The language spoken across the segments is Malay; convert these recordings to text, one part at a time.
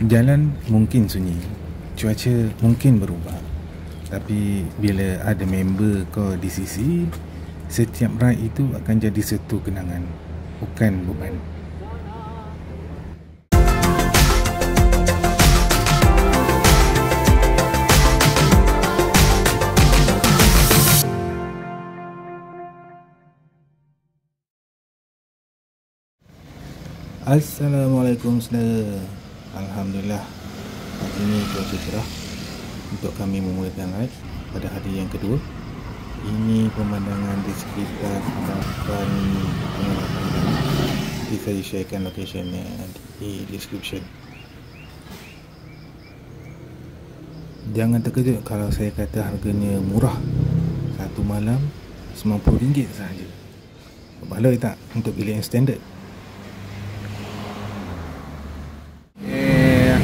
Jalan mungkin sunyi, cuaca mungkin berubah, tapi bila ada member kau di sisi, setiap ride itu akan jadi satu kenangan, bukan beban. Assalamualaikum saudara. Alhamdulillah, hari ini cuaca cerah untuk kami memulakan ride pada hari yang kedua. Ini pemandangan di sekitar hadapan penginapan kami. Nanti saya sharekan locationnya di description. Jangan terkejut kalau saya kata harganya murah. Satu malam RM90 sahaja. Baloi tak untuk bilik yang standard?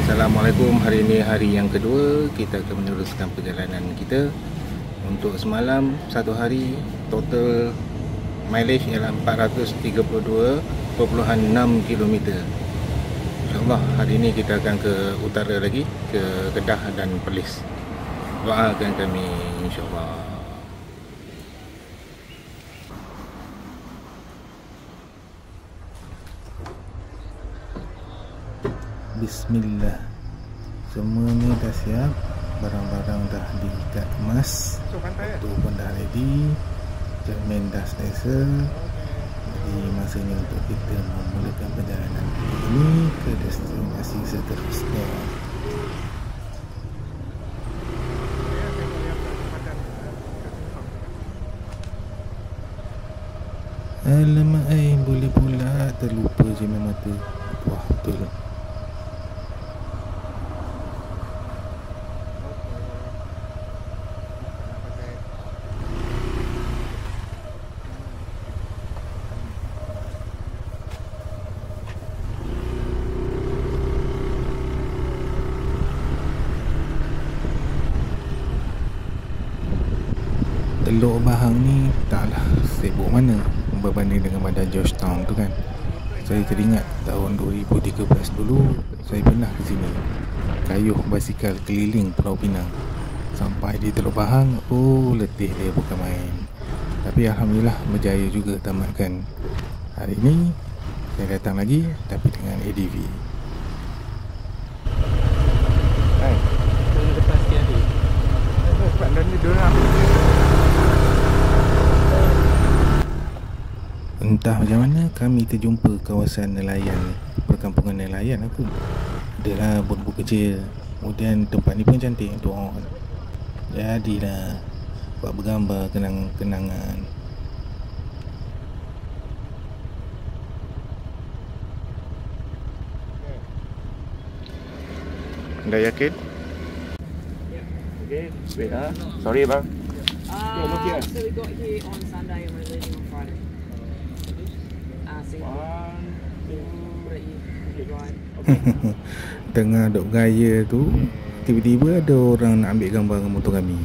Assalamualaikum. Hari ini hari yang kedua kita akan meneruskan perjalanan kita. Untuk semalam satu hari total mileage ialah 432.6 km. InsyaAllah hari ini kita akan ke utara lagi, ke Kedah dan Perlis. Doakan kami insyaAllah. Bismillah. Semuanya dah siap, barang-barang dah diikat kemas, tu pun dah ready, cermin dah selesa. Jadi masanya untuk kita memulakan perjalanan ini ke destinasi seterusnya. Alamak, boleh pula terlupa cermin mata. Wah, betul. Teluk Bahang ni taklah sibuk mana berbanding dengan bandar Georgetown tu kan. Saya teringat tahun 2013 dulu saya pernah ke sini, kayuh basikal keliling Pulau Pinang. Sampai di Teluk Bahang, letih dia bukan main. Tapi Alhamdulillah berjaya juga tamatkan. Hari ini saya datang lagi tapi dengan ADV. Lepas dia ni. Sebab dan ni dorang entah macam mana kami terjumpa kawasan nelayan, perkampungan nelayan aku. Adalah bot-bot kecil. Kemudian tempat ni pun cantik untuk orang. Jadilah buat bergambar kenang-kenangan. anda yakin? Yeah. Okay, wait sorry bang. So we got here on Sunday and we're leaving on Friday. See. 1, 2, 3, right. Tengah duk gaya tu, tiba-tiba ada orang nak ambil gambar dengan motor kami.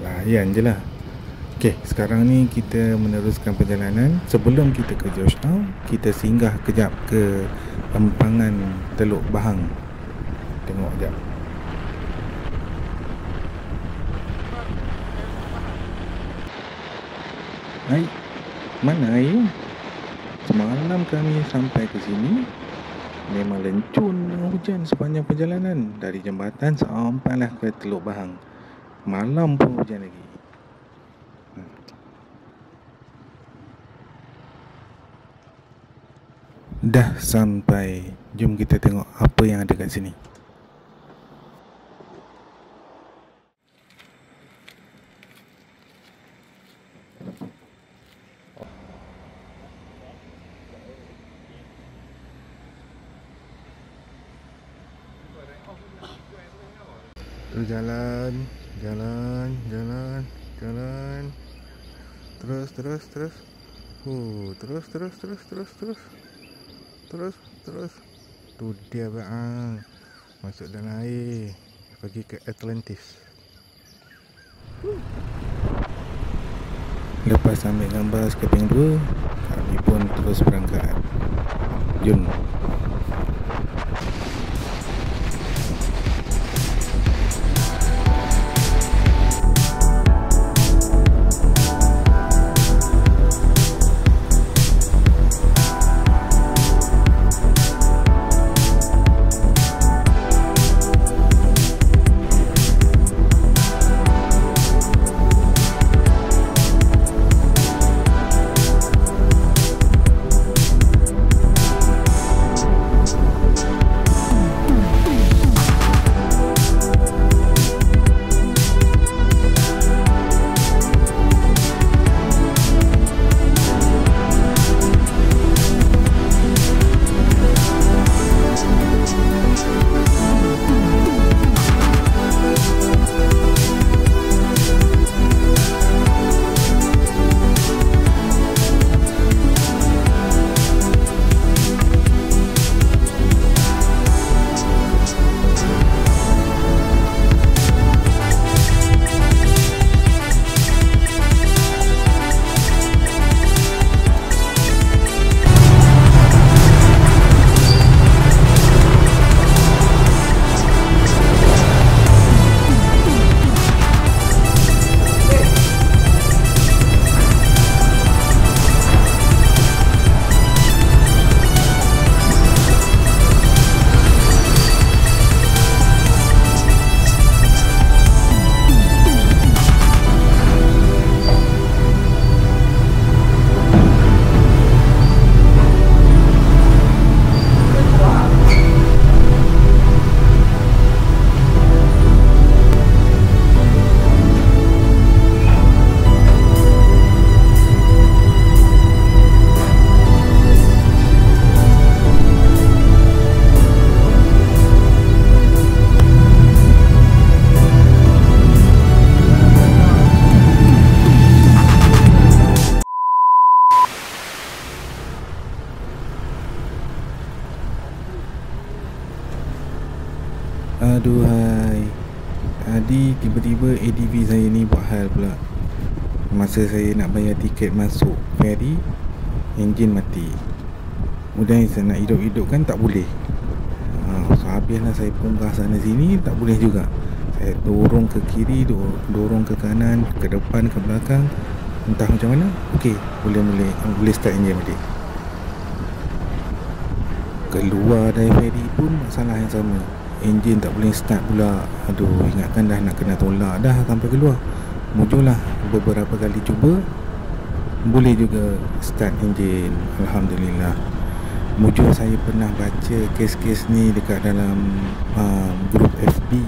Layan je lah. Okay, sekarang ni kita meneruskan perjalanan. Sebelum kita ke Georgetown, kita singgah kejap ke empangan Teluk Bahang. Tengok kejap. Hai, mana air? Semalam kami sampai ke sini memang lencun dengan hujan sepanjang perjalanan. Dari jambatan sampailah ke Teluk Bahang. Malam pun hujan lagi. Dah sampai. Jom kita tengok apa yang ada kat sini. Jalan. Terus. Terus. Tu dia bang. Masuk dalam air. Pergi ke Atlantis. Lepas ambil gambar scaping 2, kami pun terus berangkat. Jom. Aduhai, tadi tiba-tiba ADV saya ni buat hal pula. Masa saya nak bayar tiket masuk ferry, enjin mati. Kemudian saya nak hidup-hidupkan tak boleh. So habislah saya punggah sana sini, tak boleh juga. Saya dorong ke kiri, dorong ke kanan, ke depan, ke belakang, entah macam mana. Okey, boleh start enjin balik. Keluar dari ferry pun masalah yang sama. Enjin tak boleh start pula. Aduh, ingatkan dah nak kena tolak dah sampai keluar. Mujurlah beberapa kali cuba, boleh juga start enjin. Alhamdulillah. Mujur saya pernah baca kes-kes ni dekat dalam grup FB.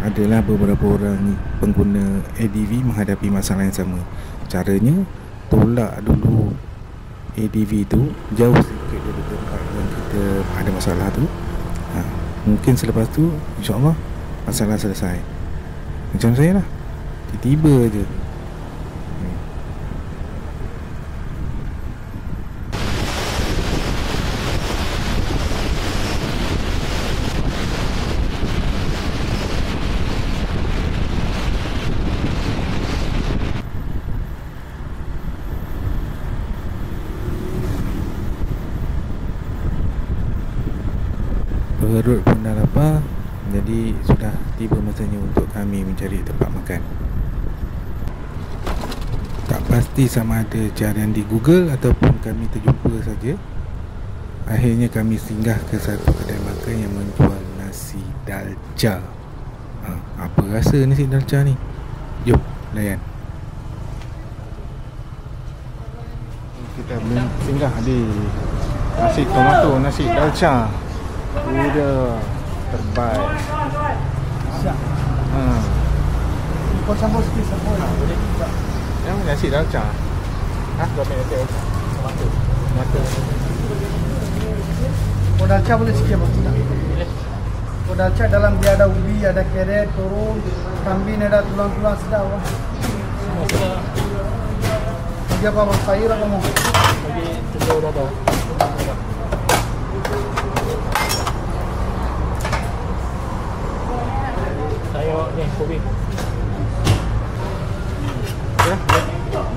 Adalah beberapa orang pengguna ADV menghadapi masalah yang sama. Caranya, tolak dulu ADV tu jauh sikit dari tempat yang kita ada masalah tu. Mungkin selepas tu InsyaAllah masalah selesai. Macam saya lah, tiba-tiba je. Perut pun dah lapar, jadi sudah tiba masanya untuk kami mencari tempat makan. Tak pasti sama ada carian di Google ataupun kami terjumpa saja. Akhirnya kami singgah ke satu kedai makan yang menjual nasi dalca. Apa rasa nasi dalca ni? Jom layan. Kita singgah di nasi tomato, nasi dalca. Udah terbaik. Kau sambung sikit sambung. Yang nasi dalca. Berapa nasi dalca? Tomato. Kau dalca boleh sikit apa tidak? Boleh. Kau dalca dalam dia ada ubi, ada keret, turun, kambing, ada tulang-tulang sedap. Bagi apa bang? Sayur apa mau? Bagi telur ada. Sayur ni, kopi. Ya,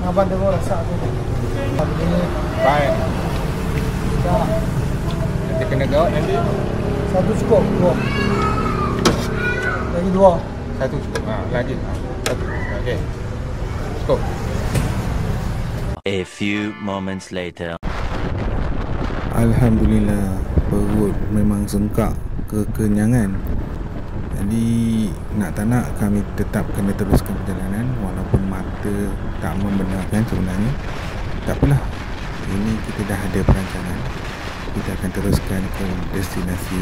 Abang tengok rasa tu. Ini baik. dah Nanti kena gawat nanti. satu cukup, dua. Lagi dua. Satu cukup. Lagi. Satu. Okey. Cukup. A few moments later. Alhamdulillah, perut memang sengkak kekenyangan. Jadi nak tak nak kami tetap kena teruskan perjalanan walaupun mata tak membenarkan sebenarnya. Tak apalah, ini kita dah ada perancangan. Kita akan teruskan ke destinasi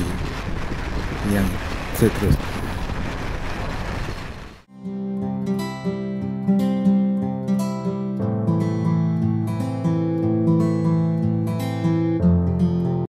yang seterusnya.